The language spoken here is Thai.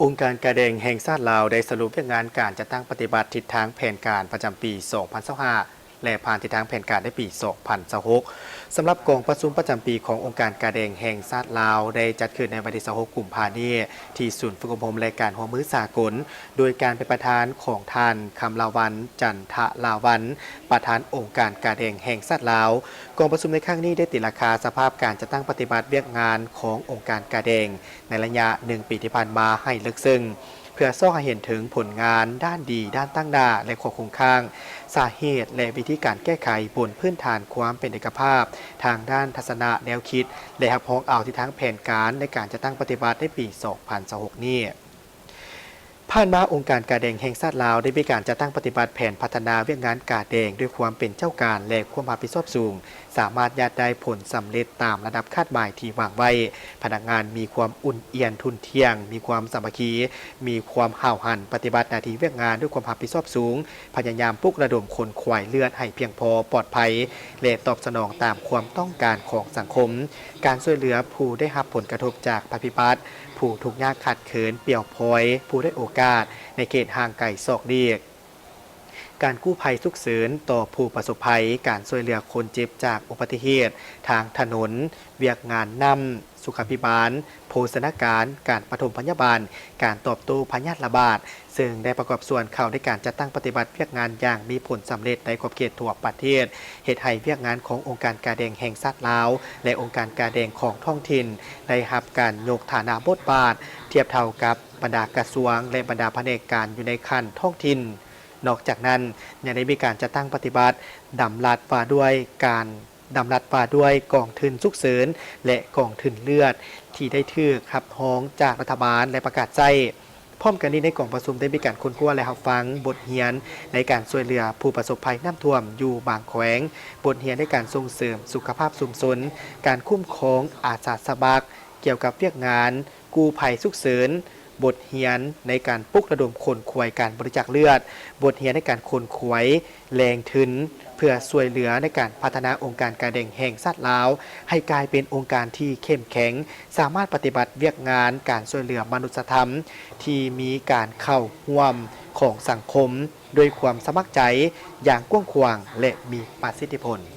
องค์การกระเดงแห่งชาติลาวได้สรุปเรื่องงานการจัดตั้งปฏิบัติทิศทางแผนการประจำปี 2025 และผ่านทิศทางแผนการในปี 2026 สำหรับกองประชุมประจำปีขององค์การกระเดงแห่งชาติลาวได้จัดขึ้นในวันที่ 26 กุมภาพันธ์นี้ที่ศูนย์ฝึกอบรมและการหัวมือสากลโดยการเป็นประธานของท่านคำลาวันจันทลาวันประธานองค์การกระเดงแห่งชาติลาวกองประชุมในครั้งนี้ได้ติดราคาสภาพการจัดตั้งปฏิบัติเวียกงานขององค์การกระเดงในระยะ1 ปีที่ผ่านมาให้ลึกซึ้งเพื่อซ่อให้เห็นถึงผลงานด้านดีด้านตั้งหน้าและข้อคงข้างสาเหตุและวิธีการแก้ไขบนพื้นฐานความเป็นเอกภาพทางด้านทัศนะแนวคิดและหักพ้องเอาที่ทั้งแผนการในการจะตั้งปฏิบัติในปี 2026 นี้ผ่านมาองค์การกาแดงแห่งชาติลาวได้มีการจัดตั้งปฏิบัติแผนพัฒนาเวียกงานกาแดงด้วยความเป็นเจ้าการและความรับผิดชอบสูงสามารถยัดได้ผลสำเร็จตามระดับคาดหมายที่วางไว้พนักงานมีความอุ่นเอียนทุนเที่ยงมีความสามัคคีมีความห่าวหันปฏิบัติหน้าที่เวียกงานด้วยความรับผิดชอบสูงพยายามปลุกระดมคนควายเลือดให้เพียงพอปลอดภัยและตอบสนองตามความต้องการของสังคมการช่วยเหลือผู้ได้รับผลกระทบจากภัยพิบัติผู้ทุกข์ยากขัดเขินเปี่ยวพอยผู้ได้โอกาสในเขตห่างไกลซอกเดียกการกู้ภัยทุกเสริญต่อผู้ประสบภัยการช่วยเหลือคนเจ็บจากอุบัติเหตุทางถนนเวียกงานนำสุขภิบาลโภชนาการการปฐมพยาบาลการตอบโต้พยาธิระบาดซึ่งได้ประกอบส่วนเข้าในการจัดตั้งปฏิบัติเวียกงานอย่างมีผลสำเร็จในขอบเขตทั่วประเทศเหตุให้เวียกงานขององค์การกาแดงแห่งชาติลาวและองค์การกาแดงของท้องถิ่นได้รับการยกฐานะบทบาทเทียบเท่ากับบรรดากระทรวงและบรรดาแผนกการอยู่ในขั้นท้องถิ่นนอกจากนั้นยังได้มีการจัดตั้งปฏิบัติดำรัดว่าด้วยกองทุนฉุกเฉินและกองทุนเลือดที่ได้ถือขับห้องจากรัฐบาลและประกาศใช้พร้อมกันนี้ในกองประชุมได้มีการค้นคว้าและรับฟังบทเรียนในการช่วยเหลือผู้ประสบภัยน้ำท่วมอยู่บางแขวงบทเรียนในการส่งเสริมสุขภาพชุมชนการคุ้มครองอาสาสมัครเกี่ยวกับเวียกงานกู้ภัยฉุกเฉินบทเรียนในการปลุกระดมคนขวยการบริจาคเลือดบทเรียนในการคนขวยแรงทุนเพื่อช่วยเหลือในการพัฒนาองค์การกาแดงแห่งชาติลาวให้กลายเป็นองค์การที่เข้มแข็งสามารถปฏิบัติเวียกงานการช่วยเหลือมนุษยธรรมที่มีการเข้าร่วมของสังคมโดยความสมัครใจอย่างกว้างขวางและมีประสิทธิผล